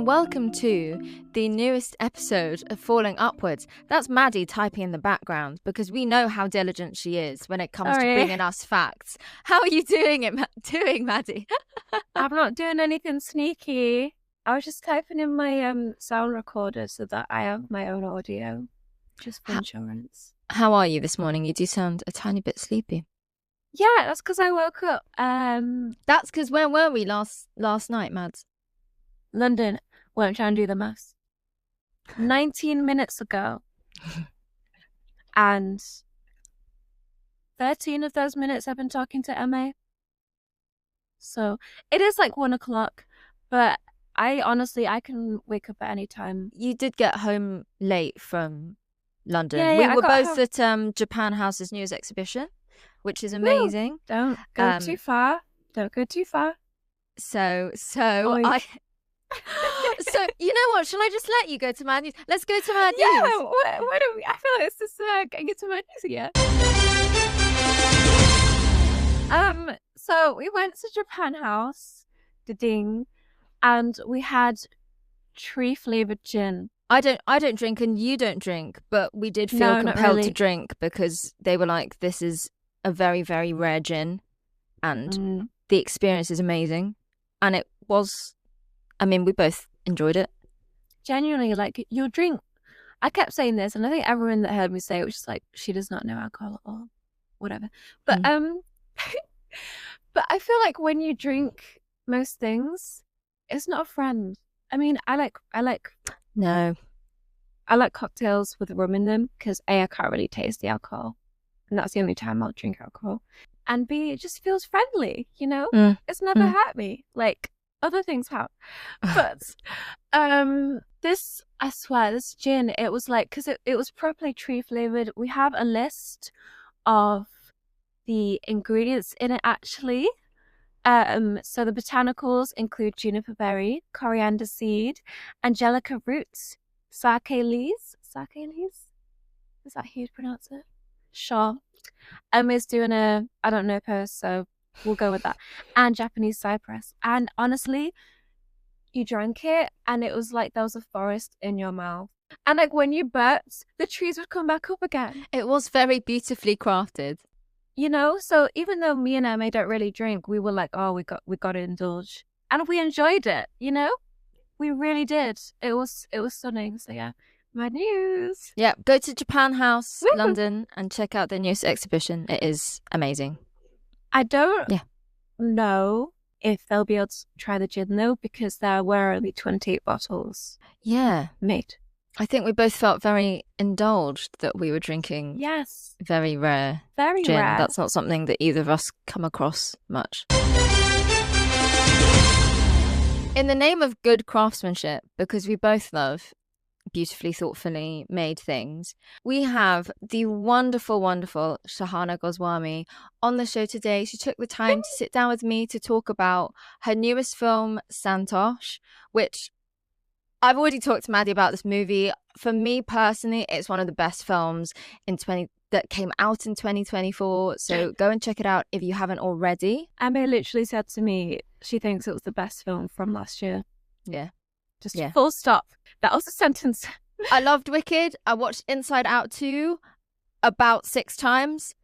and welcome to the newest episode of Falling Upwards. That's Maddie typing in the background because we know how diligent she is when it comes to bringing us facts. How are you doing, Maddie? I'm not doing anything sneaky. I was just typing in my sound recorder so that I have my own audio, just for insurance. How are you this morning? You do sound a tiny bit sleepy. Yeah, that's because I woke up. That's because where were we last night, Mads? London. Won't try and do the maths. 19 minutes ago. And 13 of those minutes I've been talking to MA. So it is like 1 o'clock, but I can wake up at any time. You did get home late from London. Yeah, we were both at Japan House's news exhibition, which is amazing. Don't go too far. Don't go too far. So you know what? Shall I just let you go to Mad News? Let's go to Mad News. Yeah, why don't we? I feel like it's just getting into Mad News again. So we went to Japan House, ding, and we had tree flavored gin. I don't drink and you don't drink, but we did feel compelled to drink because they were like, this is a very, very rare gin and the experience is amazing. And it was, I mean, we both enjoyed it. Genuinely, like, you'll drink. I kept saying this, and I think everyone that heard me say it was just like, she does not know alcohol at all. Whatever. But but I feel like when you drink most things, it's not a friend. I mean, I like cocktails with rum in them because A, I can't really taste the alcohol, and that's the only time I'll drink alcohol. And B, it just feels friendly, you know? It's never hurt me like other things have. But this, I swear, this gin, it was like, because it was properly tree flavored. We have a list of the ingredients in it, actually. So the botanicals include juniper berry, coriander seed, angelica roots, sake leaves. Sake leaves? Is that how you'd pronounce it? Sure. Emma's doing I don't know her, so we'll go with that. And Japanese cypress. And honestly, you drank it and it was like there was a forest in your mouth. And like when you burped, the trees would come back up again. It was very beautifully crafted. You know, so even though me and Emma don't really drink, we were like, oh, we got to indulge. And we enjoyed it, you know? We really did. It was stunning. So yeah. Mad News. Yeah, go to Japan House, London, and check out their news exhibition. It is amazing. I don't know if they'll be able to try the gin though, because there were only 28 bottles. Yeah, made. I think we both felt very indulged that we were drinking. Yes, very rare gin. Rare. That's not something that either of us come across much. In the name of good craftsmanship, because we both love beautifully, thoughtfully made things, we have the wonderful Shahana Goswami on the show today. She took the time to sit down with me to talk about her newest film, Santosh, which I've already talked to Maddie about this movie. For me personally, it's one of the best films that came out in 2024. So go and check it out if you haven't already. Emma literally said to me she thinks it was the best film from last year. Yeah. Just full stop. That was a sentence. I loved Wicked. I watched Inside Out 2 about 6 times.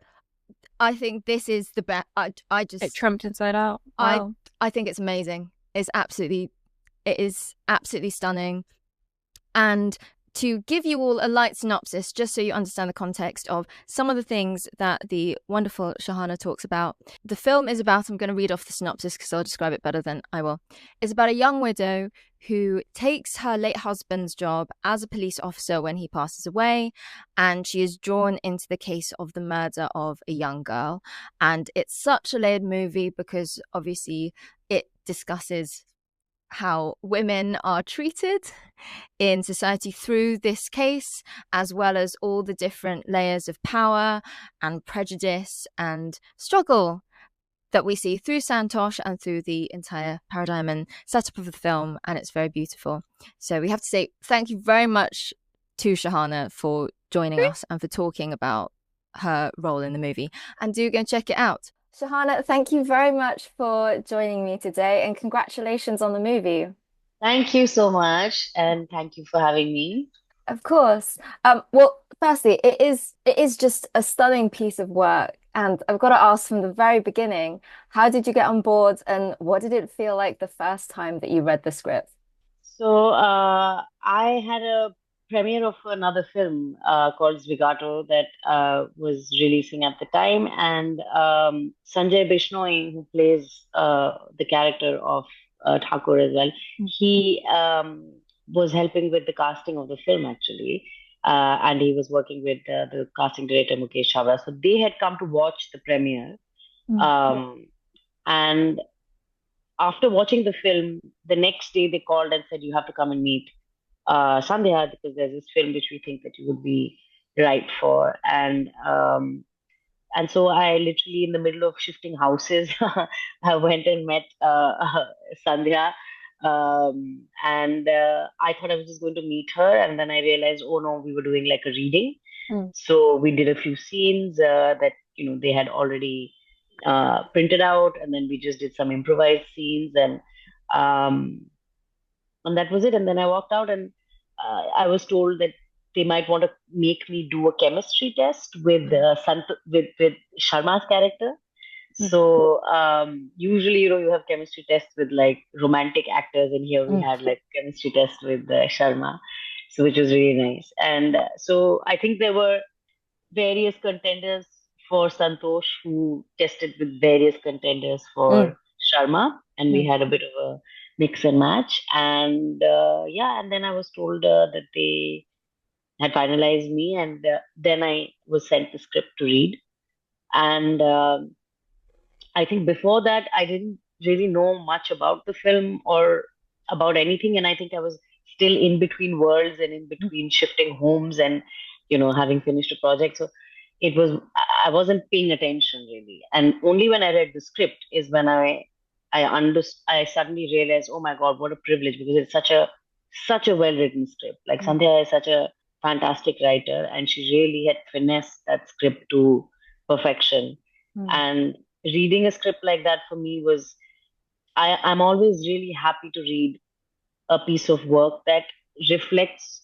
I think this is the best. It trumped Inside Out. Wow. I think it's amazing. It is absolutely stunning. And to give you all a light synopsis, just so you understand the context of some of the things that the wonderful Shahana talks about. The film is about, I'm going to read off the synopsis because I'll describe it better than I will. It's about a young widow who takes her late husband's job as a police officer when he passes away, and she is drawn into the case of the murder of a young girl. And it's such a layered movie because obviously it discusses how women are treated in society through this case, as well as all the different layers of power and prejudice and struggle that we see through Santosh and through the entire paradigm and setup of the film, and it's very beautiful. So we have to say thank you very much to Shahana for joining us and for talking about her role in the movie, and do go and check it out. Shahana, thank you very much for joining me today, and congratulations on the movie. Thank you so much, and thank you for having me. Of course. Well, firstly, it is just a stunning piece of work. And I've got to ask from the very beginning, how did you get on board and what did it feel like the first time that you read the script? I had a premiere of another film called Svigato that was releasing at the time, and Sanjay Bishnoi, who plays the character of Thakur as well, he was helping with the casting of the film actually, and he was working with the casting director Mukesh Chhabra. So they had come to watch the premiere, Mm. um, and after watching the film, the next day they called and said, "You have to come and meet Sandhya because there's this film which we think that you would be right for." And so I literally, in the middle of shifting houses, I went and met Sandhya. And I thought I was just going to meet her. And then I realized, oh no, we were doing like a reading. Mm. So we did a few scenes that, they had already printed out. And then we just did some improvised scenes. Um, and that was it. And then I walked out, and I was told that they might want to make me do a chemistry test with with Sharma's character. Mm. So usually, you have chemistry tests with like romantic actors, and here we Mm. had like chemistry test with Sharma, so which was really nice. And so I think there were various contenders for Santosh who tested with various contenders Mm. for Sharma, and we Mm. had a bit of a mix and match. And yeah, and then I was told that they had finalized me, and then I was sent the script to read. And I think before that, I didn't really know much about the film or about anything. And I think I was still in between worlds and in between shifting homes and, having finished a project. So I wasn't paying attention really. And only when I read the script is when I suddenly realized, oh my God, what a privilege, because it's such a well written script. Like Mm. Sandhya is such a fantastic writer, and she really had finessed that script to perfection. Mm. And reading a script like that for me was I'm always really happy to read a piece of work that reflects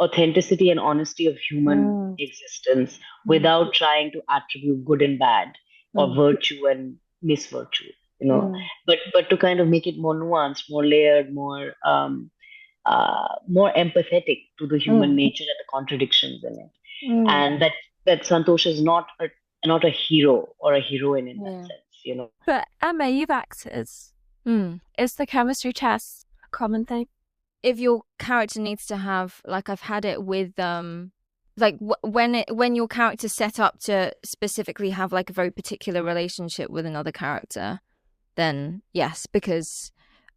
authenticity and honesty of human Mm. existence Mm. without trying to attribute good and bad or Mm. virtue and misvirtue, Mm. but to kind of make it more nuanced, more layered, more empathetic to the human Mm. nature and the contradictions in it. Mm. And that Santosh is not a hero or a heroine in that Yeah. sense. But Emma, you've acted. Mm. Is the chemistry test a common thing? If your character needs to have, like, I've had it with like when your character's set up to specifically have like a very particular relationship with another character, then yes, because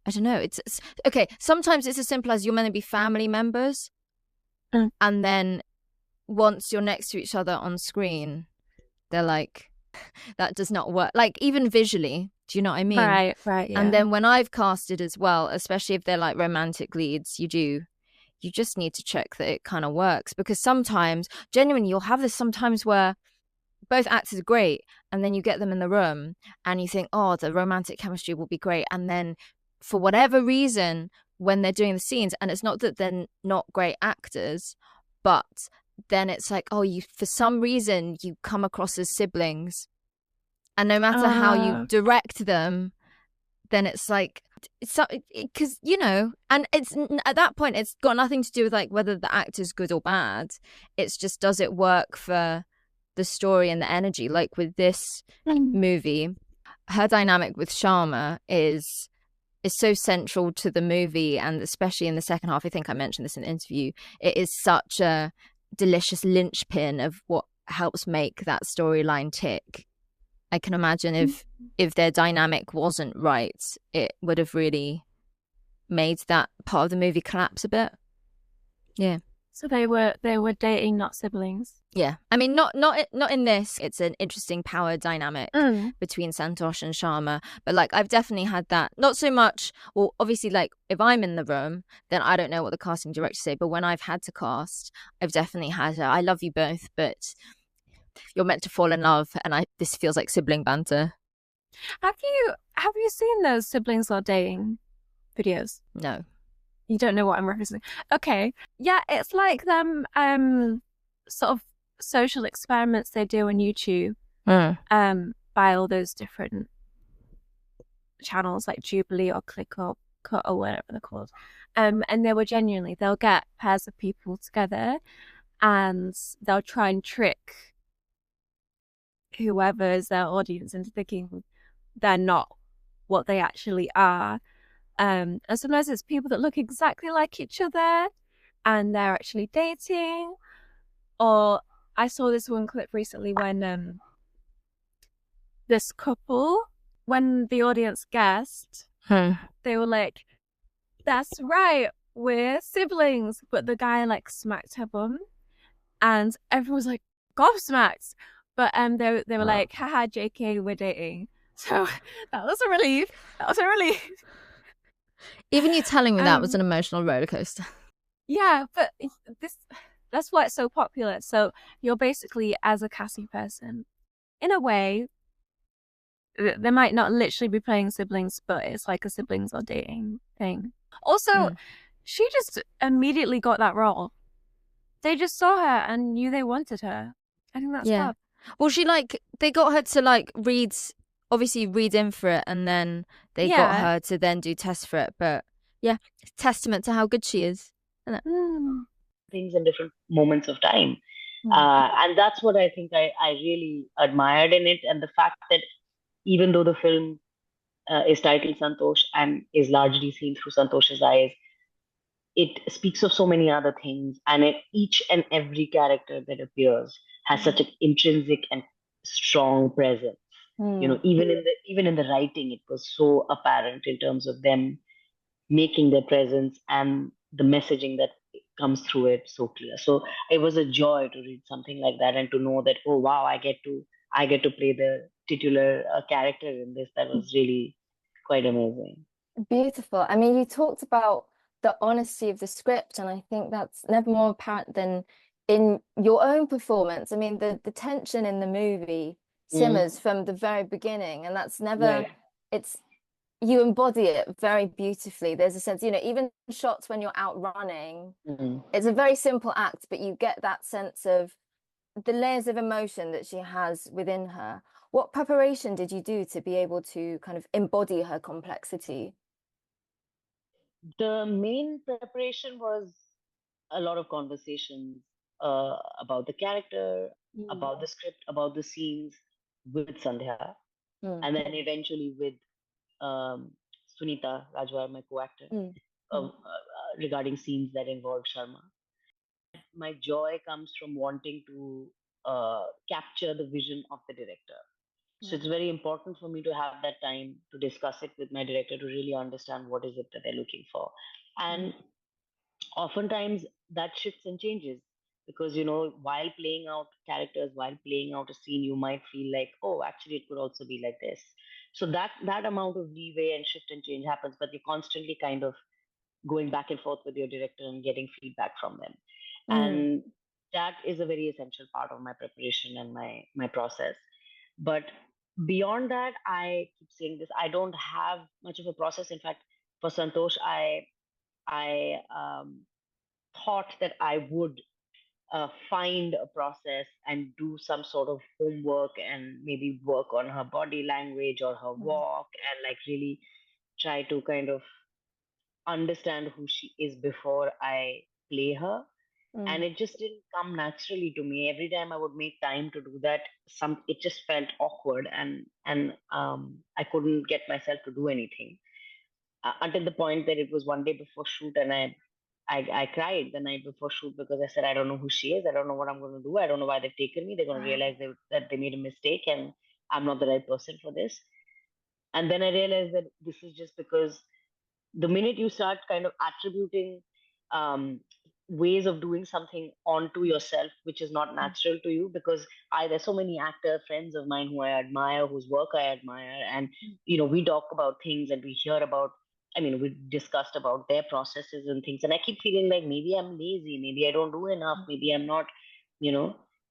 I don't know, it's okay, sometimes it's as simple as you're meant to be family members, Mm. and then once you're next to each other on screen, they're like, that does not work, like even visually, do you know what I mean? Right, And yeah. then when I've casted as well, especially if they're like romantic leads, you just need to check that it kind of works, because sometimes genuinely you'll have this sometimes where both actors are great, and then you get them in the room and you think, oh, the romantic chemistry will be great, and then for whatever reason, when they're doing the scenes, and it's not that they're not great actors, but then it's like, oh, you for some reason you come across as siblings, and no matter how you direct them, then it's like, it's because and it's at that point it's got nothing to do with like whether the actor's good or bad. It's just, does it work for the story and the energy? Like with this movie, her dynamic with Sharma is so central to the movie, and especially in the second half. I think I mentioned this in the interview. It is such a delicious linchpin of what helps make that storyline tick. I can imagine if their dynamic wasn't right, it would have really made that part of the movie collapse a bit. Yeah. So they were dating, not siblings. Yeah. I mean, not in this. It's an interesting power dynamic between Santosh and Sharma. But like, I've definitely had that. Not so much. Well, obviously, like if I'm in the room, then I don't know what the casting director say. But when I've had to cast, I've definitely had I love you both, but you're meant to fall in love, and this feels like sibling banter. Have you seen those siblings while dating videos? No. You don't know what I'm referencing. Okay. Yeah, it's like them sort of social experiments they do on YouTube by all those different channels like Jubilee or Click or Cut or whatever they're called. And they were genuinely, they'll get pairs of people together and they'll try and trick whoever is their audience into thinking they're not what they actually are. And sometimes it's people that look exactly like each other and they're actually dating. Or I saw this one clip recently when this couple, when the audience guessed, they were like, "That's right, we're siblings." But the guy like smacked her bum, and everyone was like gobsmacked. But they were like, "Haha, JK, we're dating." So that was a relief. Even you telling me that was an emotional roller coaster. Yeah, but that's why it's so popular. So you're basically, as a Cassie person, in a way, they might not literally be playing siblings, but it's like a siblings or dating thing. Also, she just immediately got that role. They just saw her and knew they wanted her. I think that's fab. Well, they got her to read in for it, and then they got her to then do tests for it. But yeah, testament to how good she is, isn't it? Things in different moments of time. And that's what I think I really admired in it. And the fact that even though the film is titled Santosh and is largely seen through Santosh's eyes, it speaks of so many other things. And each and every character that appears has such an intrinsic and strong presence. Even in the writing, it was so apparent in terms of them making their presence and the messaging that comes through it so clear. So it was a joy to read something like that and to know that, oh wow, I get to play the titular character in this. That was really quite amazing. Beautiful. I mean, you talked about the honesty of the script, and I think that's never more apparent than in your own performance. I mean, the tension in the movie simmers from the very beginning, and that's never you embody it very beautifully. There's a sense, even shots when you're out running, it's a very simple act, but you get that sense of the layers of emotion that she has within her. What preparation did you do to be able to kind of embody her complexity? The main preparation was a lot of conversations about the character, about the script, about the scenes with Sandhya, and then eventually with Sunita Rajwar, my co-actor, regarding scenes that involve Sharma. My joy comes from wanting to capture the vision of the director. So it's very important for me to have that time to discuss it with my director to really understand what is it that they're looking for. And oftentimes that shifts and changes because, while playing out characters, while playing out a scene, you might feel like, oh, actually, it could also be like this. So that amount of leeway and shift and change happens, but you're constantly kind of going back and forth with your director and getting feedback from them. And that is a very essential part of my preparation and my process. But beyond that, I keep saying this, I don't have much of a process. In fact, for Santosh, I thought that I would find a process and do some sort of homework and maybe work on her body language or her walk and really try to kind of understand who she is before I play her. And it just didn't come naturally to me. Every time I would make time to do that, it just felt awkward, and I couldn't get myself to do anything until the point that it was one day before shoot, and I cried the night before shoot because I said, I don't know who she is. I don't know what I'm going to do. I don't know why they've taken me. They're going to realize that they made a mistake and I'm not the right person for this. And then I realized that this is just because the minute you start kind of attributing ways of doing something onto yourself, which is not natural to you, because there's so many actor friends of mine who I admire, whose work I admire, and we talk about things and we hear about. I mean, we discussed about their processes and things, and I keep feeling like maybe I'm lazy, maybe I don't do enough, maybe I'm not,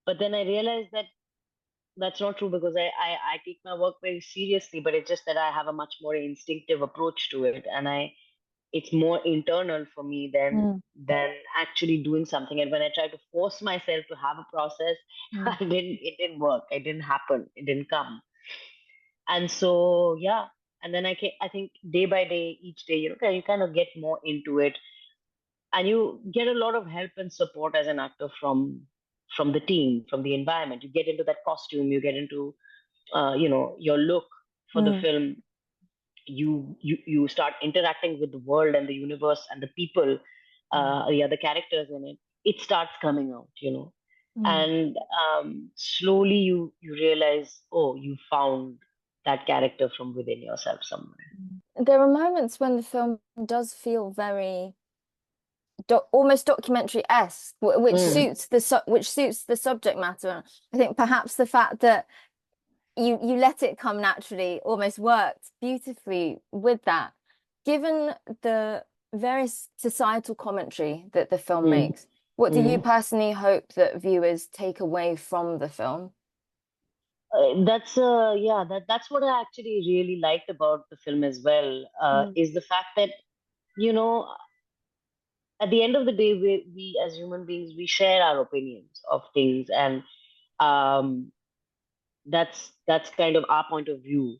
But then I realized that that's not true because I take my work very seriously, but it's just that I have a much more instinctive approach to it, and it's more internal for me than actually doing something. And when I try to force myself to have a process, it didn't work. It didn't happen. It didn't come. And so yeah, and then I think day by day, each day, you kind of get more into it, and you get a lot of help and support as an actor from the team, from the environment. You get into that costume, you get into your look for the film. You start interacting with the world and the universe and the people, the other characters in it. It starts coming out. And slowly you realize, oh, you found that character from within yourself somewhere. There are moments when the film does feel very almost documentary-esque, which suits the subject matter. I think perhaps the fact that you let it come naturally almost worked beautifully with that. Given the various societal commentary that the film makes, what do you personally hope that viewers take away from the film? That's what I actually really liked about the film as well, is the fact that, you know at the end of the day, we as human beings, we share our opinions of things, and um, that's kind of our point of view.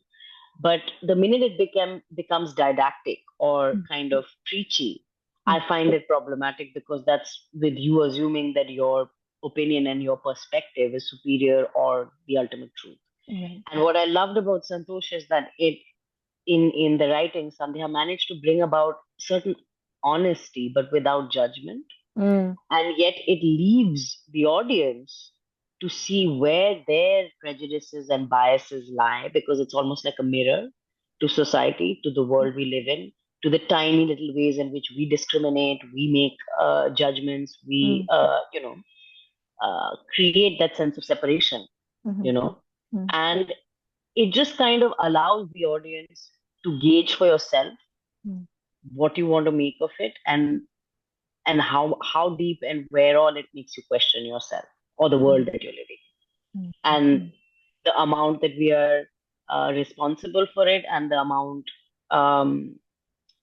But the minute it becomes didactic or kind of preachy, I find it problematic, because that's with you assuming that your opinion and your perspective is superior or the ultimate truth. And what I loved about Santosh is that in the writing, Sandhya managed to bring about certain honesty, but without judgment. And yet it leaves the audience to see where their prejudices and biases lie, because it's almost like a mirror to society, to the world we live in, to the tiny little ways in which we discriminate, we make judgments, we, create that sense of separation, and it just kind of allows the audience to gauge for yourself what you want to make of it, and how deep and where all it makes you question yourself or the world that you're living in, and the amount that we are responsible for it, and the amount,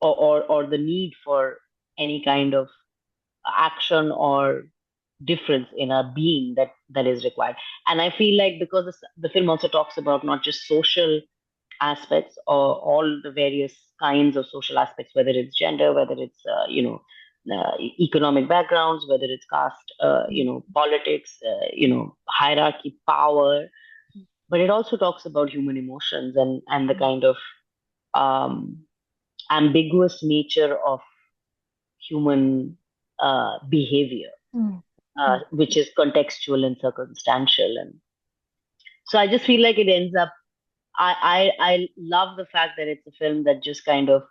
or the need for any kind of action or difference in our being that is required. And I feel like, because the film also talks about not just social aspects, or all the various kinds of social aspects, whether it's gender, whether it's economic backgrounds, whether it's caste, politics, hierarchy, power. But it also talks about human emotions, and the kind of um, ambiguous nature of human behavior, which is contextual and circumstantial. And so I just feel like it ends up. I love the fact that it's a film that just kind of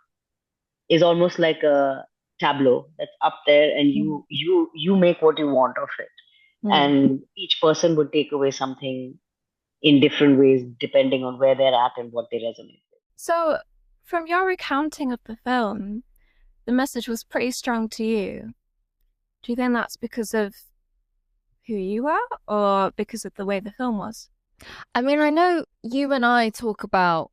is almost like a tableau that's up there, and you make what you want of it, and each person would take away something in different ways depending on where they're at and what they resonate with. So, from your recounting of the film, the message was pretty strong to you. Do you think that's because of who you are, or because of the way the film was? I mean, I know you and I talk about,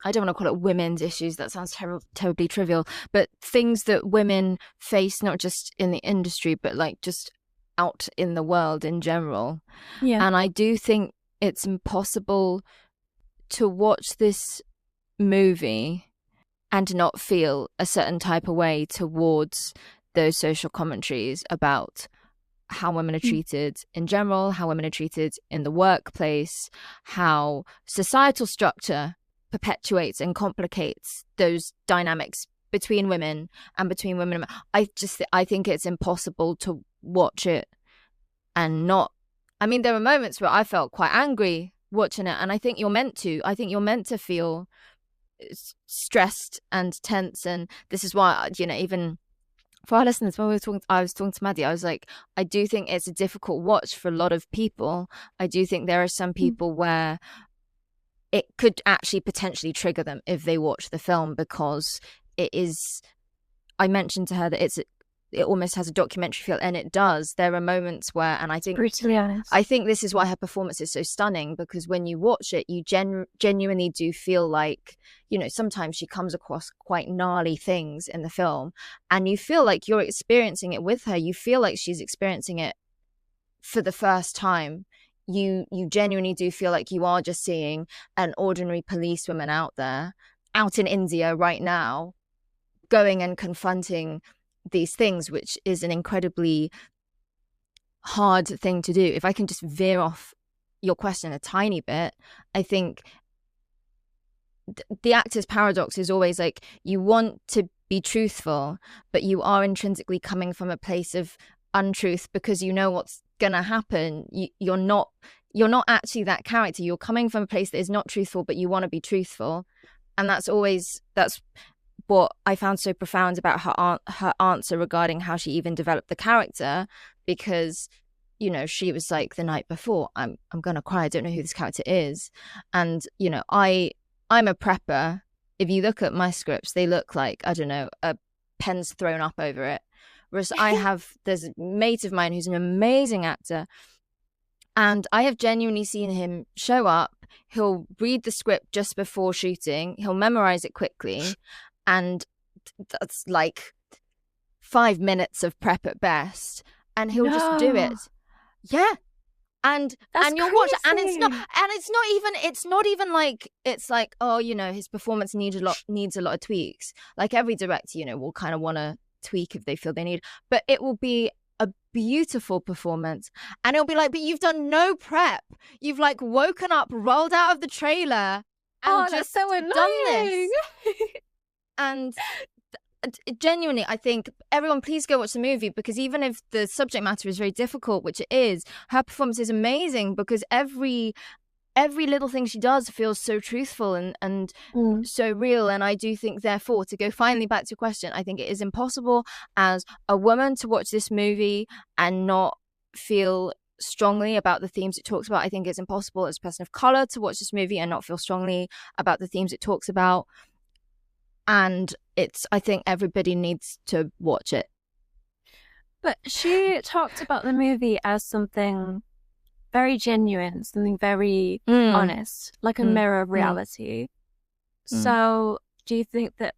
I don't want to call it women's issues, that sounds terribly trivial, but things that women face, not just in the industry, but like just out in the world in general. Yeah. And I do think it's impossible to watch this movie and not feel a certain type of way towards those social commentaries about how women are treated in general, how women are treated in the workplace, how societal structure perpetuates and complicates those dynamics between women and between women. I think it's impossible to watch it and not. I mean, there were moments where I felt quite angry watching it, and I think you're meant to. I think you're meant to feel stressed and tense, and this is why, even for our listeners, when I was talking to Maddie, I was like, I do think it's a difficult watch for a lot of people. I do think there are some people where it could actually potentially trigger them if they watch the film, because it is, I mentioned to her that it's it almost has a documentary feel, and it does. There are moments where, and I think brutally honest. I think this is why her performance is so stunning, because when you watch it, you genuinely do feel like, you know, sometimes she comes across quite gnarly things in the film, and you feel like you're experiencing it with her. You feel like she's experiencing it for the first time. You genuinely do feel like you are just seeing an ordinary policewoman out there, out in India right now, going and confronting these things, which is an incredibly hard thing to do. If I can just veer off your question a tiny bit, I think the actor's paradox is always like, you want to be truthful, but you are intrinsically coming from a place of untruth because you know what's gonna happen. You're not actually that character. You're coming from a place that is not truthful, but you want to be truthful. And that's what I found so profound about her answer regarding how she even developed the character, because, you know, she was like, the night before, I'm gonna cry, I don't know who this character is. And, you know, I'm a prepper. If you look at my scripts, they look like, I don't know, a pen's thrown up over it. Whereas there's a mate of mine who's an amazing actor, and I have genuinely seen him show up. He'll read the script just before shooting, he'll memorize it quickly, and that's like 5 minutes of prep at best, and he'll just do it. Yeah. And you'll watch it, and it's not even like, it's like, oh, you know, his performance needs a lot of tweaks. Like every director, you know, will kind of want to tweak if they feel they need, but it will be a beautiful performance, and it'll be like, but you've done no prep. You've like woken up, rolled out of the trailer, and just so done this. And genuinely, I think everyone, please go watch the movie, because even if the subject matter is very difficult, which it is, her performance is amazing, because every little thing she does feels so truthful and so real. And I do think, therefore, to go finally back to your question, I think it is impossible as a woman to watch this movie and not feel strongly about the themes it talks about. I think it's impossible as a person of color to watch this movie and not feel strongly about the themes it talks about. And I think everybody needs to watch it. But she talked about the movie as something very genuine, something very honest, like a mirror of reality. So do you think that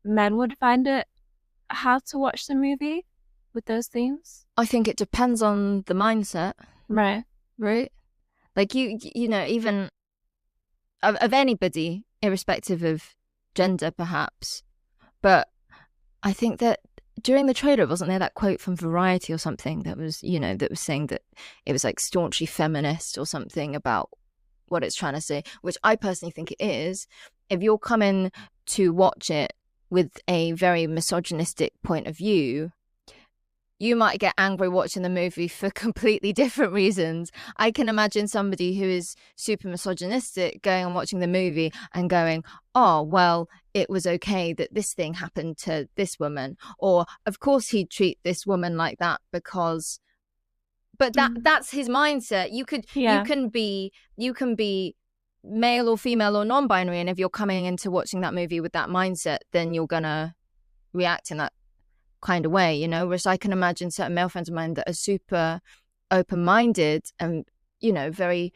men would find it hard to watch the movie with those themes? I think it depends on the mindset. Right. Like you know, even of anybody, irrespective of gender perhaps. But I think that during the trailer, wasn't there that quote from Variety or something that was, you know, that was saying that it was like staunchly feminist or something about what it's trying to say, which I personally think it is. If you're coming to watch it with a very misogynistic point of view, you might get angry watching the movie for completely different reasons. I can imagine somebody who is super misogynistic going and watching the movie and going, oh, well, it was okay that this thing happened to this woman. Or, of course, he'd treat this woman like that because... But that's his mindset. You can be male or female or non-binary, and if you're coming into watching that movie with that mindset, then you're going to react in that kind of way, you know. Whereas I can imagine certain male friends of mine that are super open-minded and, you know, very,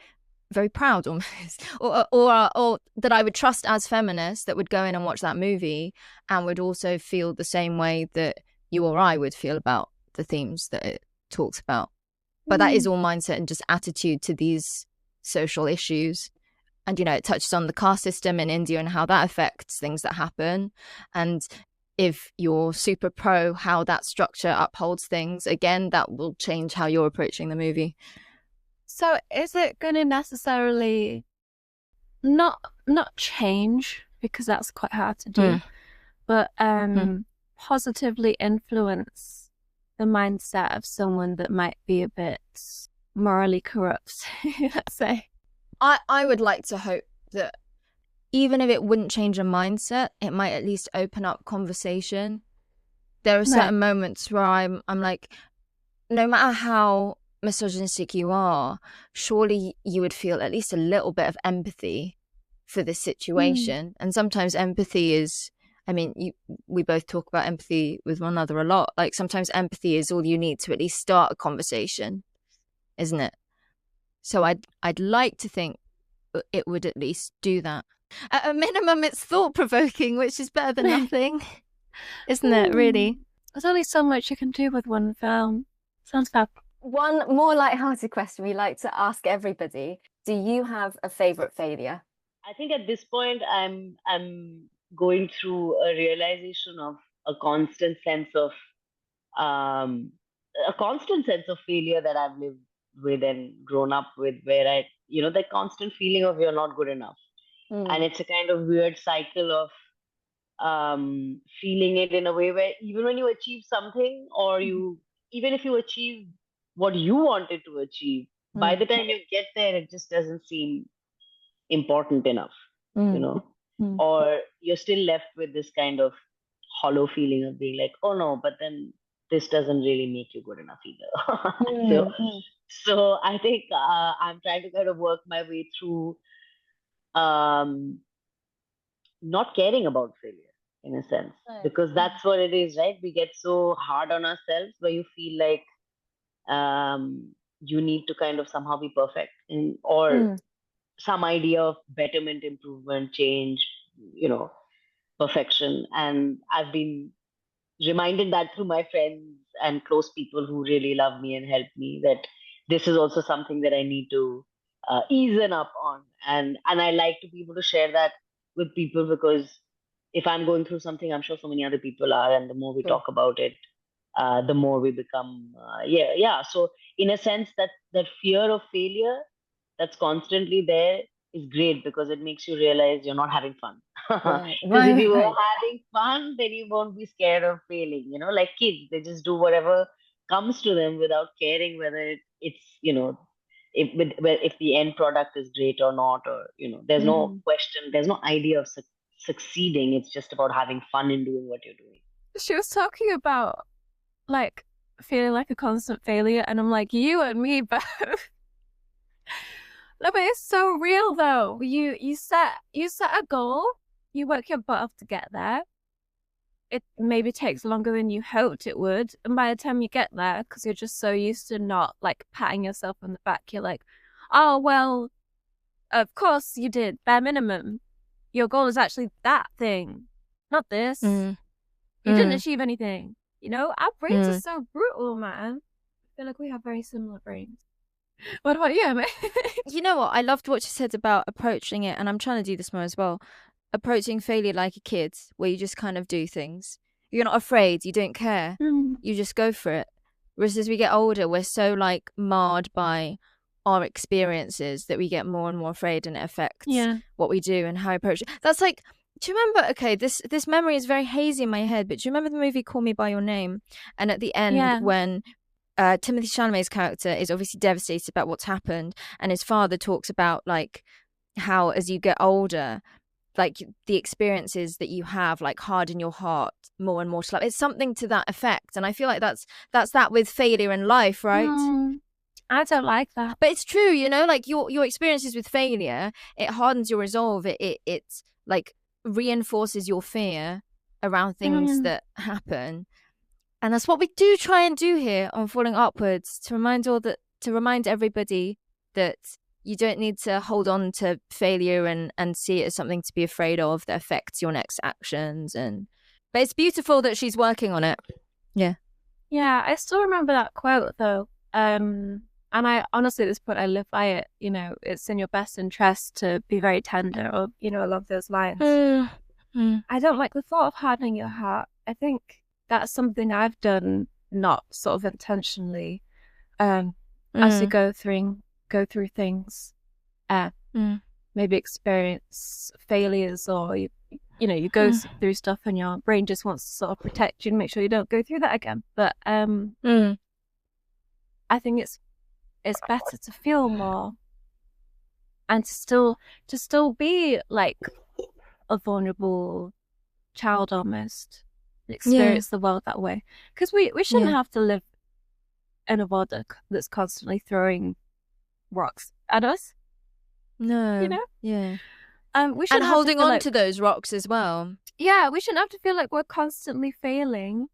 very proud almost, or that I would trust as feminists, that would go in and watch that movie and would also feel the same way that you or I would feel about the themes that it talks about. But that is all mindset and just attitude to these social issues. And, you know, it touches on the caste system in India and how that affects things that happen. And if you're super pro how that structure upholds things, again, that will change how you're approaching the movie. So is it going to necessarily not change, because that's quite hard to do, but positively influence the mindset of someone that might be a bit morally corrupt, let's say? I would like to hope that even if it wouldn't change a mindset, it might at least open up conversation. There are certain moments where I'm like, no matter how misogynistic you are, surely you would feel at least a little bit of empathy for this situation. And sometimes empathy is I mean, we both talk about empathy with one another a lot. Like sometimes empathy is all you need to at least start a conversation, isn't it? So I'd like to think it would at least do that. At a minimum, it's thought-provoking, which is better than nothing, isn't it, really? There's only so much you can do with one film. Sounds fab. One more light-hearted question we like to ask everybody. Do you have a favourite failure? I think at this point I'm going through a realization of a constant sense of failure that I've lived with and grown up with, where that constant feeling of you're not good enough. And it's a kind of weird cycle of feeling it in a way where even when you achieve something, or even if you achieve what you wanted to achieve, by the time you get there, it just doesn't seem important enough, or you're still left with this kind of hollow feeling of being like, oh no, but then this doesn't really make you good enough either. So I think I'm trying to kind of work my way through not caring about failure, in a sense, because that's what it is, right? We get so hard on ourselves, where you feel like you need to kind of somehow be perfect, or some idea of betterment, improvement, change, perfection. And I've been reminded that through my friends and close people who really love me and help me, that this is also something that I need to easen up on. And I like to be able to share that with people, because if I'm going through something, I'm sure so many other people are. And the more we talk about it, the more we become, So in a sense, that fear of failure that's constantly there is great, because it makes you realize you're not having fun. Because if you were having fun, then you won't be scared of failing. Like kids, they just do whatever comes to them without caring whether it's if the end product is great or not, or there's no question, there's no idea of succeeding. It's just about having fun in doing what you're doing. She was talking about like feeling like a constant failure, and I'm like, you and me both. No, but it's so real though. You set a goal, you work your butt off to get there. It maybe takes longer than you hoped it would, and by the time you get there, because you're just so used to not like patting yourself on the back, you're like, oh well, of course you did bare minimum. Your goal is actually that thing, not this. You didn't achieve anything. Our brains are so brutal, man. I feel like we have very similar brains. What about you, Emma? You know what? I loved what you said about approaching it, and I'm trying to do this more as well. Approaching failure like a kid, where you just kind of do things. You're not afraid. You don't care. You just go for it. Whereas as we get older, we're so like marred by our experiences that we get more and more afraid, and it affects what we do and how we approach it. That's like, do you remember, okay, this memory is very hazy in my head, but do you remember the movie Call Me By Your Name? And at the end, when Timothée Chalamet's character is obviously devastated about what's happened, and his father talks about like how as you get older, like the experiences that you have like harden your heart more and more to love. It's something to that effect, and I feel like that's that with failure in life, right? I don't like that, but it's true. Like your experiences with failure, it hardens your resolve. It's like reinforces your fear around things that happen. And that's what we do try and do here on Falling Upwards, to remind everybody that you don't need to hold on to failure and see it as something to be afraid of that affects your next actions. But it's beautiful that she's working on it. Yeah. Yeah, I still remember that quote though. And I honestly, at this point, I live by it. It's in your best interest to be very tender, or along those lines. I don't like the thought of hardening your heart. I think that's something I've done, not sort of intentionally, as you go through things, maybe experience failures, or you go through stuff and your brain just wants to sort of protect you and make sure you don't go through that again. But I think it's better to feel more and to still be like a vulnerable child almost, experience the world that way, because we shouldn't have to live in a world that's constantly throwing rocks at us. No. We should and holding on to those rocks as well. Yeah, we shouldn't have to feel like we're constantly failing.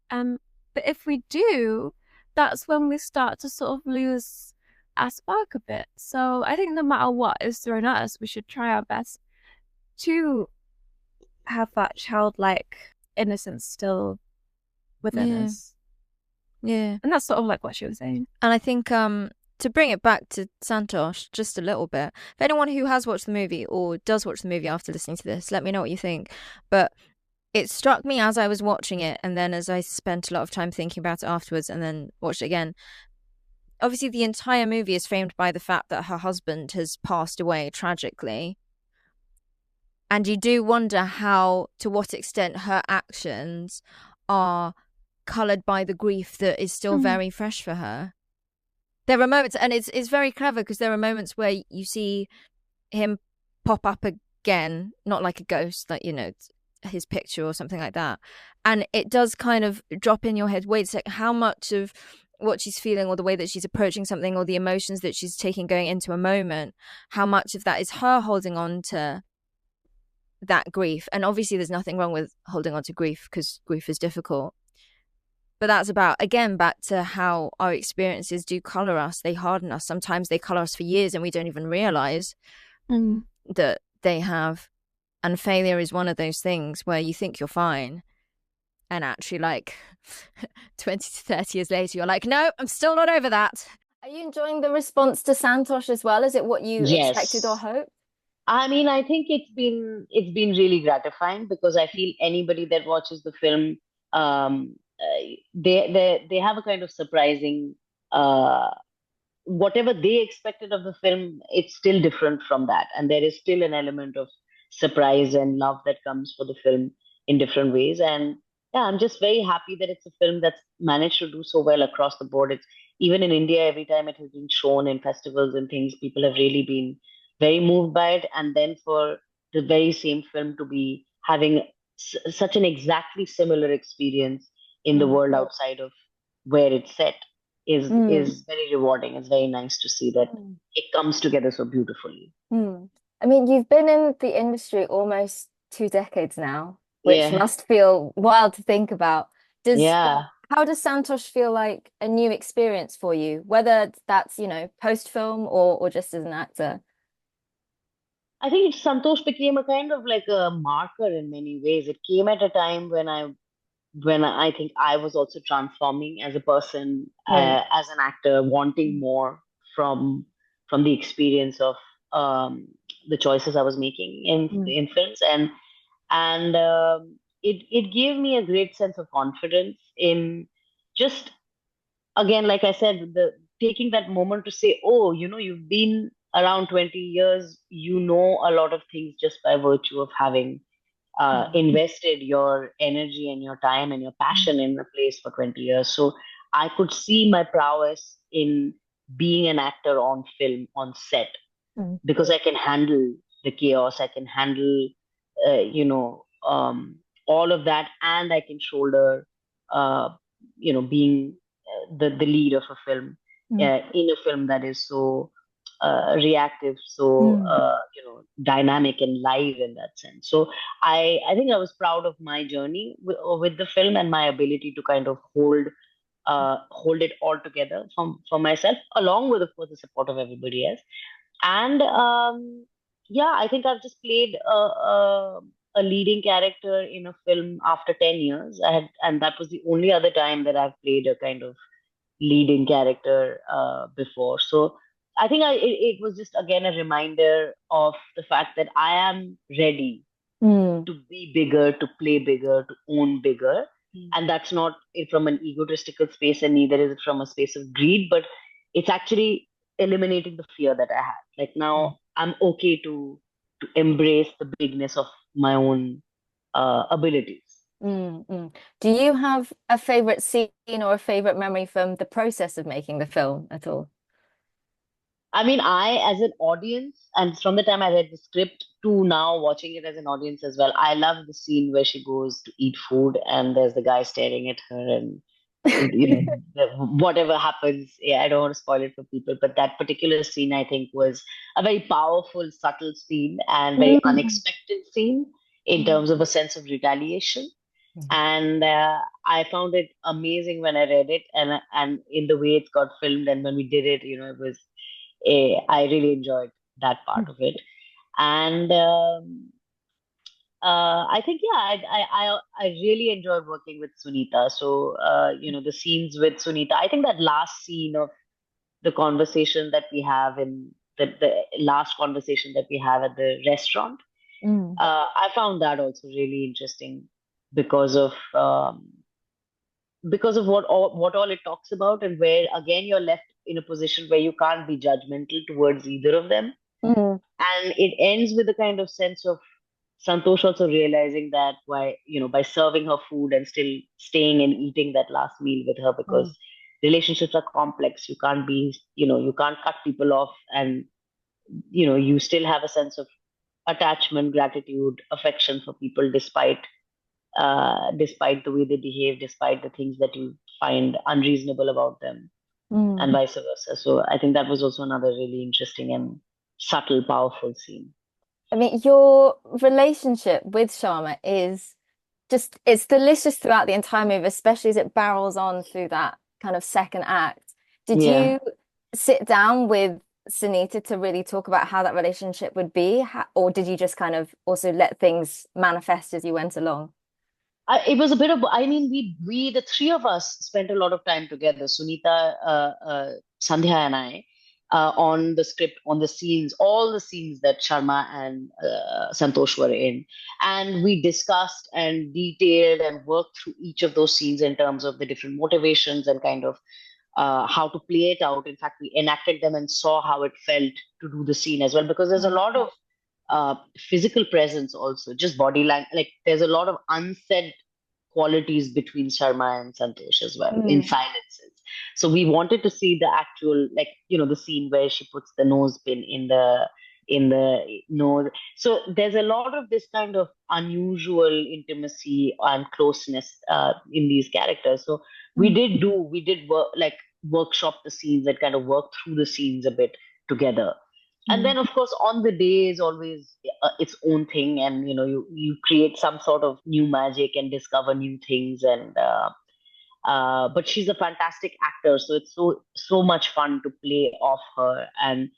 But if we do, that's when we start to sort of lose our spark a bit. So I think no matter what is thrown at us, we should try our best to have that childlike innocence still within us. Yeah. And that's sort of like what she was saying. And I think to bring it back to Santosh just a little bit, for anyone who has watched the movie or does watch the movie after listening to this, let me know what you think. But it struck me as I was watching it, and then as I spent a lot of time thinking about it afterwards and then watched it again. Obviously, the entire movie is framed by the fact that her husband has passed away tragically. And you do wonder to what extent her actions are coloured by the grief that is still very fresh for her. There are moments, and it's very clever because there are moments where you see him pop up again, not like a ghost, like, his picture or something like that. And it does kind of drop in your head, wait a sec, how much of what she's feeling or the way that she's approaching something or the emotions that she's taking going into a moment, how much of that is her holding on to that grief? And obviously there's nothing wrong with holding on to grief because grief is difficult. But that's about, again, back to how our experiences do colour us. They harden us. Sometimes they colour us for years and we don't even realise that they have. And failure is one of those things where you think you're fine. And actually, like 20 to 30 years later, you're like, no, I'm still not over that. Are you enjoying the response to Santosh as well? Is it what you expected or hoped? I mean, I think it's been really gratifying because I feel anybody that watches the film, they have a kind of surprising whatever they expected of the film, it's still different from that. And there is still an element of surprise and love that comes for the film in different ways. And yeah, I'm just very happy that it's a film that's managed to do so well across the board. It's even in India, every time it has been shown in festivals and things, people have really been very moved by it. And then for the very same film to be having such an exactly similar experience in the world outside of where it's set is very rewarding. It's very nice to see that it comes together so beautifully. I mean, you've been in the industry almost 2 decades now, which must feel wild to think about. How does Santosh feel like a new experience for you, whether that's, post-film or just as an actor? I think Santosh became a kind of like a marker in many ways. It came at a time when I think I was also transforming as a person, as an actor, wanting more from the experience of the choices I was making in films, and it gave me a great sense of confidence in just, again, like I said, the taking that moment to say, oh, you've been around 20 years, you know a lot of things just by virtue of having invested your energy and your time and your passion in a place for 20 years. So I could see my prowess in being an actor on film, on set, because I can handle the chaos, I can handle, all of that, and I can shoulder, being the lead of a film, in a film that is so reactive, so dynamic and live in that sense. So I think I was proud of my journey with the film and my ability to kind of hold it all together for myself, along with, of course, the support of everybody else. And yeah, I think I've just played a leading character in a film after 10 years. And that was the only other time that I've played a kind of leading character before. So I think it was just, again, a reminder of the fact that I am ready to be bigger, to play bigger, to own bigger. And that's not from an egotistical space, and neither is it from a space of greed, but it's actually eliminating the fear that I had. Like, now I'm okay to embrace the bigness of my own abilities. Do you have a favorite scene or a favorite memory from the process of making the film at all? I mean, as an audience, and from the time I read the script to now watching it as an audience as well, I love the scene where she goes to eat food and there's the guy staring at her, and whatever happens. Yeah, I don't want to spoil it for people, but that particular scene, I think, was a very powerful, subtle scene and very unexpected scene. in terms of a sense of retaliation. And I found it amazing when I read it, and in the way it got filmed, and when we did it, it was I really enjoyed that part of it. And I think, yeah, I really enjoyed working with Sunita. So the scenes with Sunita, I think that last scene of the conversation that we have in the last conversation that we have at the restaurant, I found that also really interesting because of what all it talks about, and where again you're left in a position where you can't be judgmental towards either of them. And it ends with a kind of sense of Santosh also realizing that by serving her food and still staying and eating that last meal with her, because relationships are complex. You can't you can't cut people off, and you still have a sense of attachment, gratitude, affection for people despite the way they behave, despite the things that you find unreasonable about them, and vice versa. So I think that was also another really interesting and subtle, powerful scene. I mean, your relationship with Sharma it's delicious throughout the entire movie, especially as it barrels on through that kind of second act. Did Yeah. you sit down with Sunita to really talk about how that relationship would be? Or did you just kind of also let things manifest as you went along? It was a bit of, I mean, we the three of us spent a lot of time together, Sunita, Sandhya, and I, on the script, on the scenes, all the scenes that Sharma and Santosh were in. And we discussed and detailed and worked through each of those scenes in terms of the different motivations and kind of how to play it out. In fact, we enacted them and saw how it felt to do the scene as well, because there's a lot of physical presence also, just body language. Like there's a lot of unsaid qualities between Sharma and Santosh as well, in silences. So we wanted to see the actual, the scene where she puts the nose pin in the nose. So there's a lot of this kind of unusual intimacy and closeness in these characters. So we did work, like workshop the scenes and kind of work through the scenes a bit together. And then, of course, on the day is always its own thing, and you create some sort of new magic and discover new things. And but she's a fantastic actor, so it's so much fun to play off her. And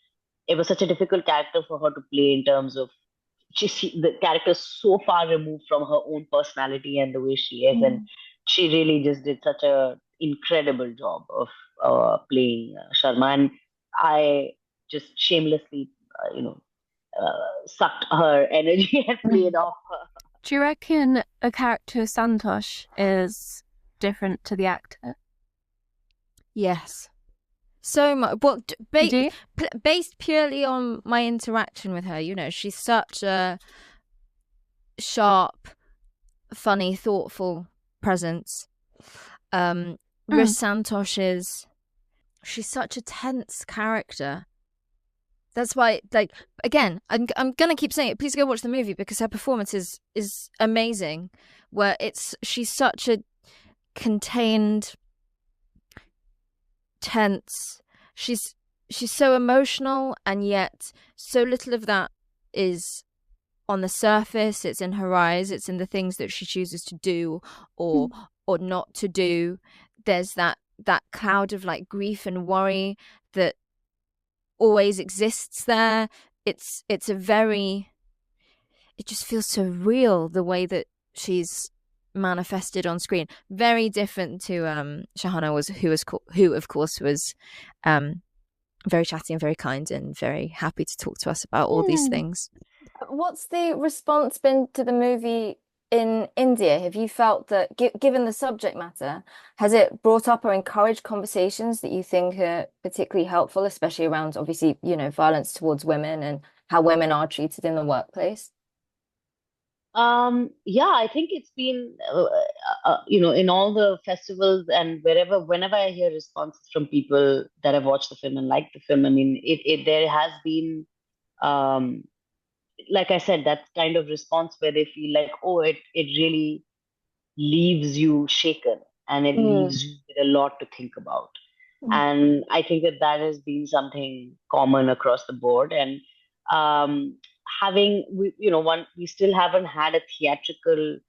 it was such a difficult character for her to play in terms of the character is so far removed from her own personality and the way she is, and she really just did such a incredible job of playing Sharma. And I just shamelessly, sucked her energy and played off her. Do you reckon a character Santosh is different to the actor? Yes. So much. Based purely on my interaction with her, she's such a sharp, funny, thoughtful presence. Santosh she's such a tense character. That's why, again, I'm gonna keep saying it. Please go watch the movie, because her performance is amazing. Where she's such a contained, tense. She's so emotional, and yet so little of that is on the surface. It's in her eyes. It's in the things that she chooses to do or not to do. There's that cloud of grief and worry that always exists there. It just feels so real, the way that she's manifested on screen. Very different to Shahana, who of course was very chatty and very kind and very happy to talk to us about all these things. What's the response been to the movie in India? Have you felt that, given the subject matter, has it brought up or encouraged conversations that you think are particularly helpful, especially around, obviously, violence towards women and how women are treated in the workplace? Yeah, I think it's been, in all the festivals and whenever I hear responses from people that have watched the film and liked the film, I mean, there has been, like I said, that kind of response where they feel like, oh, it really leaves you shaken, and it leaves you with a lot to think about. And I think that has been something common across the board. And we still haven't had a theatrical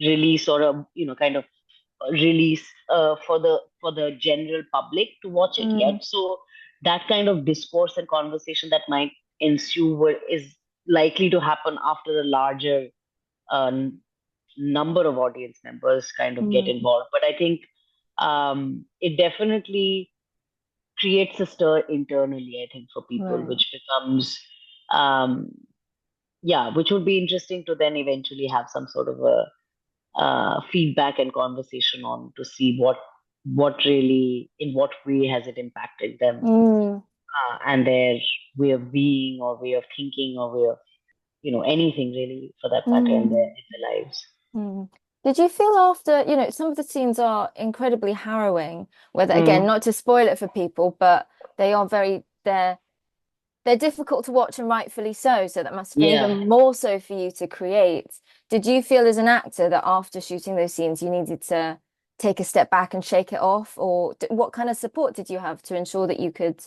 release or a kind of release for the general public to watch it yet. So that kind of discourse and conversation that might ensue is likely to happen after a larger number of audience members kind of get involved. But I think it definitely creates a stir internally, I think, for people, which becomes, which would be interesting to then eventually have some sort of a feedback and conversation on, to see in what way has it impacted them, and their way of being or way of thinking or way of, anything really for that matter in their lives. Did you feel after, some of the scenes are incredibly harrowing, whether, again, not to spoil it for people, but they're difficult to watch, and rightfully so. So that must have been even more so for you to create. Did you feel as an actor that after shooting those scenes, you needed to take a step back and shake it off? Or what kind of support did you have to ensure that you could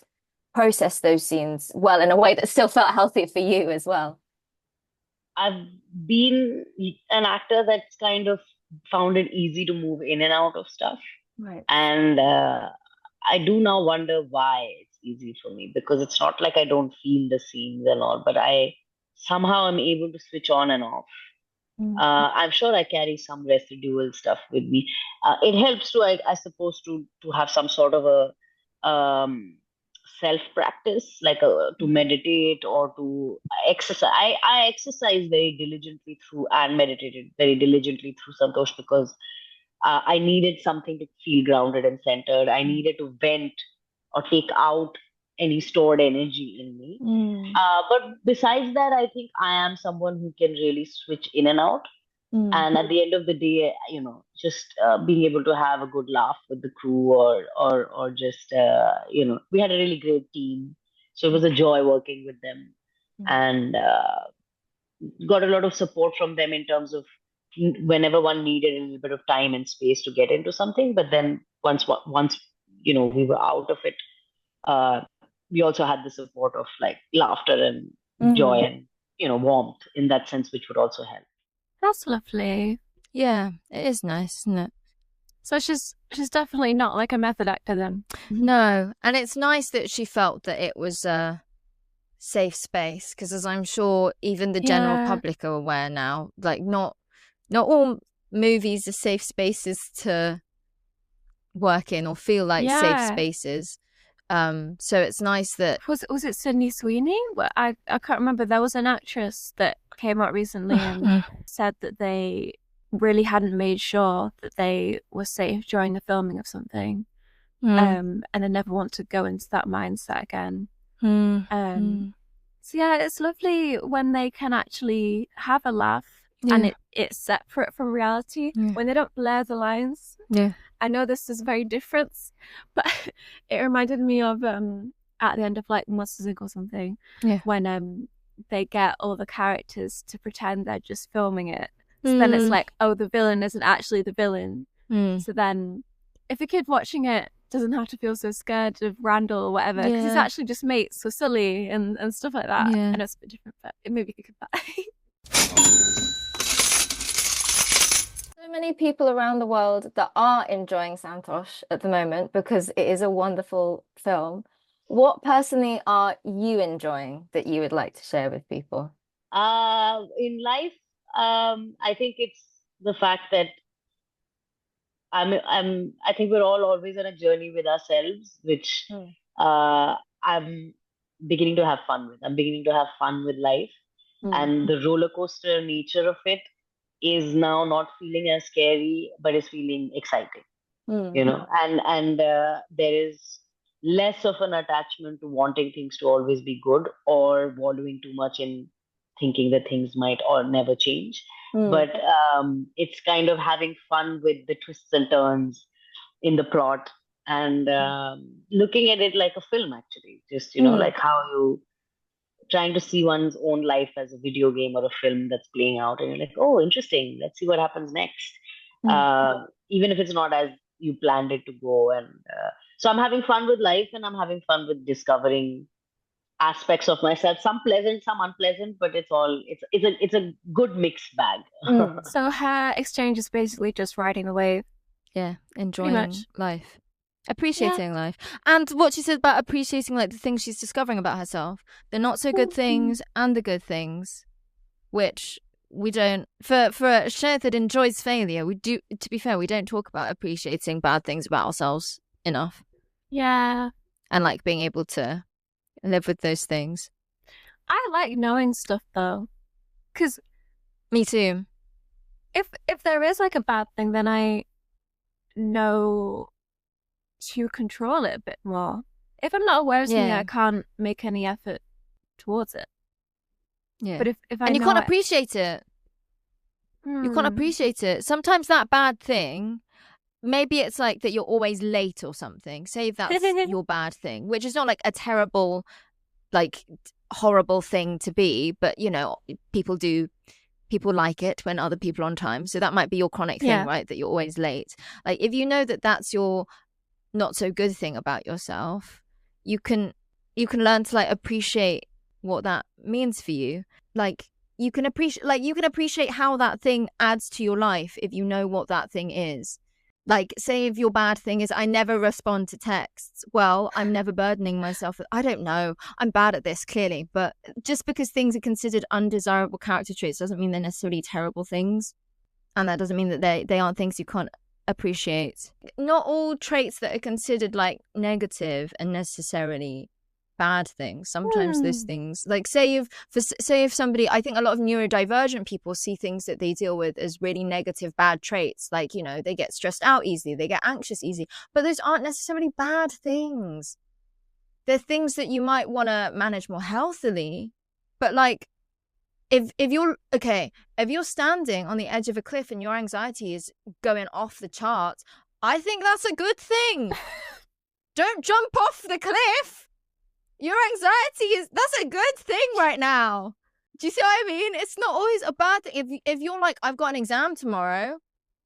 process those scenes well in a way that still felt healthy for you as well? I've been an actor that's kind of found it easy to move in and out of stuff. Right. And I do now wonder why it's easy for me, because it's not like I don't feel the scenes and all, but I somehow am able to switch on and off. I'm sure I carry some residual stuff with me. It helps to, I suppose, to have some sort of a self practice, like to meditate or to exercise. I exercise very diligently through and meditated very diligently through Santosh, because I needed something to feel grounded and centered. I needed to vent or take out any stored energy in me. But besides that, I think I am someone who can really switch in and out. And at the end of the day, just being able to have a good laugh with the crew, or just, we had a really great team. So it was a joy working with them, and got a lot of support from them in terms of whenever one needed a little bit of time and space to get into something. But then once we were out of it, we also had the support of like laughter and joy and warmth in that sense, which would also help. That's lovely. Yeah, it is nice, isn't it? So she's definitely not like a method actor then. No, and it's nice that she felt that it was a safe space, because as I'm sure even the general public are aware now, like not all movies are safe spaces to work in or feel like safe spaces. So it's nice that was it Sydney Sweeney? Well, I can't remember. There was an actress that came out recently and said that they really hadn't made sure that they were safe during the filming of something, and they never want to go into that mindset again. So yeah, it's lovely when they can actually have a laugh and it's separate from reality, when they don't blur the lines. I know this is very different, but it reminded me of at the end of like Monsters Inc. or something, when they get all the characters to pretend they're just filming it. So then it's like, oh, the villain isn't actually the villain. So then if a kid watching it doesn't have to feel so scared of Randall or whatever, because it's actually just mates with Sully and stuff like that. I know it's a bit different, but it maybe could come back. So many people around the world that are enjoying Santosh at the moment, because it is a wonderful film. What personally are you enjoying that you would like to share with people? In life, I think it's the fact that I think we're all always on a journey with ourselves, which I'm beginning to have fun with. I'm beginning to have fun with life, and the roller coaster nature of it is now not feeling as scary, but is feeling exciting. And there is less of an attachment to wanting things to always be good, or wallowing too much in thinking that things might or never change. But it's kind of having fun with the twists and turns in the plot, and looking at it like a film, actually. Just, like how you trying to see one's own life as a video game or a film that's playing out, and you're like, oh, interesting, let's see what happens next. Even if it's not as you planned it to go. And so I'm having fun with life, and I'm having fun with discovering aspects of myself, some pleasant, some unpleasant, but it's a good mixed bag. So her exchange is basically just riding the wave. Yeah, enjoying life, appreciating life. And what she said about appreciating like the things she's discovering about herself, the not so good things and the good things, which we don't, for a show that enjoys failure, we do, to be fair, we don't talk about appreciating bad things about ourselves enough. Yeah. And like being able to live with those things. I like knowing stuff though, because me too. If there is like a bad thing, then I know to control it a bit more. If I'm not aware of something, I can't make any effort towards it. Yeah. But if I and you know can't appreciate it. You can't appreciate it. Sometimes that bad thing, maybe it's like that you're always late or something. Say if that's your bad thing, which is not like a terrible, like horrible thing to be, but you know, people like it when other people are on time. So that might be your chronic thing, right? That you're always late. Like if you know that that's your not so good thing about yourself, you can learn to like appreciate what that means for you. Like you can appreciate how that thing adds to your life if you know what that thing is. Like, say if your bad thing is I never respond to texts. Well, I'm never burdening myself with, I don't know, I'm bad at this, clearly. But just because things are considered undesirable character traits doesn't mean they're necessarily terrible things. And that doesn't mean that they aren't things you can't appreciate. Not all traits that are considered like negative are necessarily bad things. Sometimes those things, like say if somebody, I think a lot of neurodivergent people see things that they deal with as really negative bad traits, like, you know, they get stressed out easily, they get anxious easy, but those aren't necessarily bad things. They're things that you might want to manage more healthily. But like if you're standing on the edge of a cliff and your anxiety is going off the charts, I think that's a good thing. Don't jump off the cliff. Your anxiety that's a good thing right now. Do you see what I mean? It's not always a bad thing. If you're like, I've got an exam tomorrow,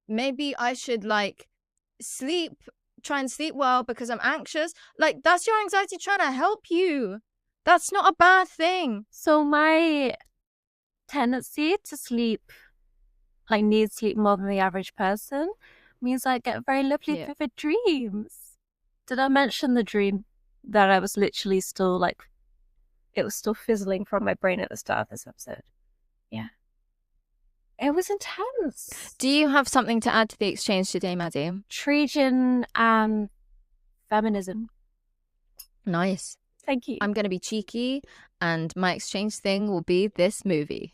maybe I should like try and sleep well because I'm anxious. Like that's your anxiety trying to help you. That's not a bad thing. So my tendency to need sleep more than the average person means I get very lovely vivid dreams. Did I mention the dream that I was literally still like, it was still fizzling from my brain at the start of this episode? Yeah. It was intense. Do you have something to add to the exchange today, Maddie? Trigon and feminism. Nice. Thank you. I'm going to be cheeky and my exchange thing will be this movie.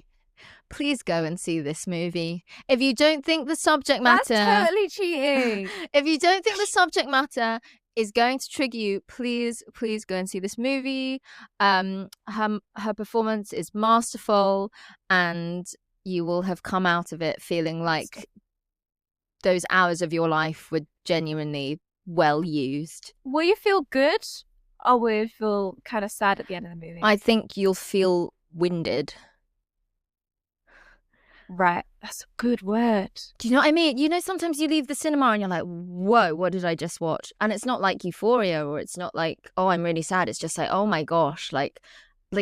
Please go and see this movie. If you don't think the subject matter... That's totally cheating. If you don't think the subject matter is going to trigger you, please go and see this movie. Her performance is masterful and you will have come out of it feeling like those hours of your life were genuinely well used. Will you feel good or will you feel kind of sad at the end of the movie? I think you'll feel winded. Right, that's a good word. Do you know what I mean? You know, sometimes you leave the cinema and you're like, whoa, what did I just watch? And it's not like euphoria or it's not like, oh, I'm really sad. It's just like, oh my gosh, like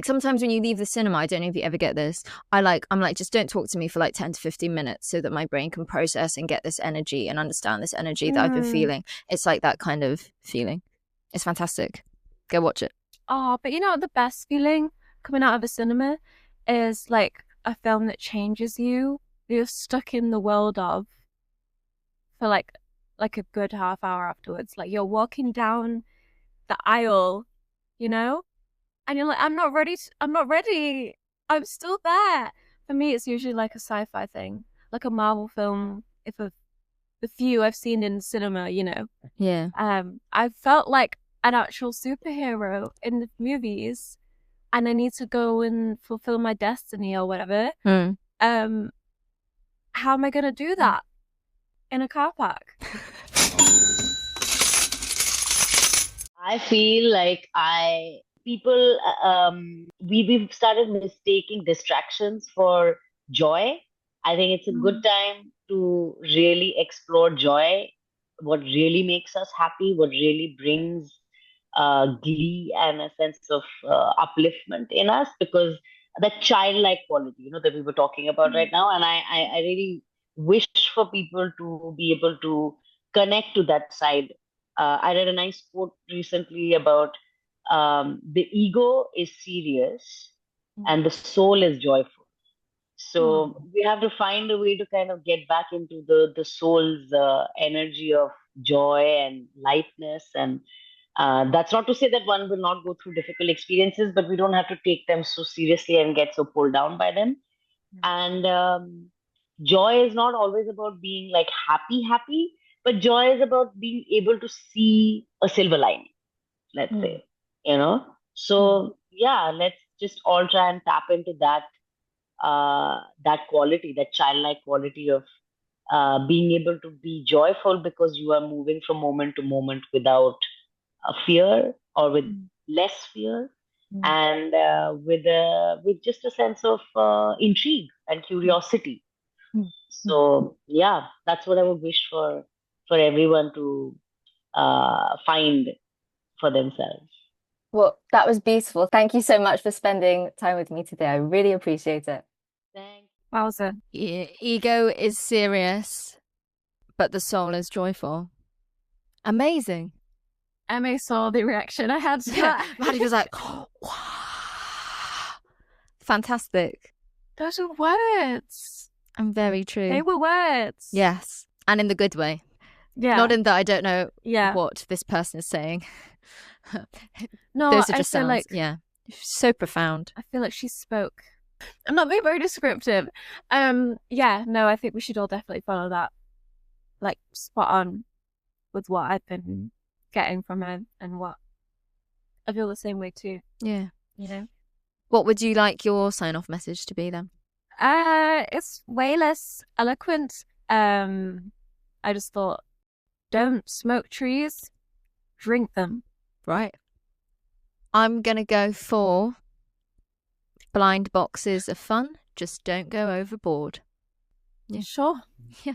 sometimes when you leave the cinema, I don't know if you ever get this, I'm like, just don't talk to me for like 10 to 15 minutes so that my brain can process and get this energy and understand this energy that I've been feeling. It's like that kind of feeling. It's fantastic. Go watch it. Oh, but you know what the best feeling coming out of a cinema is like a film that changes you. You're stuck in the world of for like a good half hour afterwards. Like you're walking down the aisle, you know? And you're like, I'm not ready. I'm still there. For me, it's usually like a sci-fi thing, like a Marvel film. The few I've seen in cinema, you know. Yeah. I felt like an actual superhero in the movies, and I need to go and fulfill my destiny or whatever. How am I going to do that in a car park? I feel like we've started mistaking distractions for joy. I think it's a good time to really explore joy, what really makes us happy, what really brings glee and a sense of upliftment in us, because that childlike quality, that we were talking about right now. And I really wish for people to be able to connect to that side. I read a nice quote recently about the ego is serious and the soul is joyful. So we have to find a way to kind of get back into the soul's energy of joy and lightness. And that's not to say that one will not go through difficult experiences, but we don't have to take them so seriously and get so pulled down by them. And joy is not always about being like happy, but joy is about being able to see a silver lining, let's say, So yeah, let's just all try and tap into that quality, that childlike quality of being able to be joyful because you are moving from moment to moment without a fear or with less fear, and with just a sense of intrigue and curiosity. So yeah, that's what I would wish for everyone to find for themselves. Well, that was beautiful. Thank you so much for spending time with me today. I really appreciate it. Thanks. Wowza. Ego is serious, but the soul is joyful. Amazing. Emma saw the reaction I had to Yeah, that. Maddie was like, wow. Fantastic. Those are words. And very true. They were words. Yes. And in the good way. Yeah. Not in that I don't know what this person is saying. No, those are just I feel sounds. Yeah. So profound. I feel like she spoke. I'm not being very descriptive. Yeah, no, I think we should all definitely follow that. Like, spot on with what I've been getting from her and what I feel the same way too. Yeah. What would you like your sign-off message to be then? It's way less eloquent. I just thought, don't smoke trees, drink them. Right. I'm going to go for blind boxes are fun, just don't go overboard. Yeah. Sure. Yeah.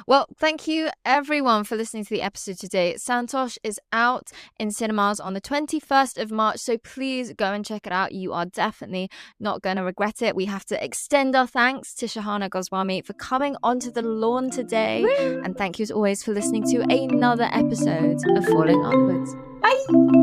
Well, thank you everyone for listening to the episode today. Santosh is out in cinemas on the 21st of March, so please go and check it out. You are definitely not going to regret it. We have to extend our thanks to Shahana Goswami for coming onto the lawn today. And thank you as always for listening to another episode of Falling Upwards. Bye!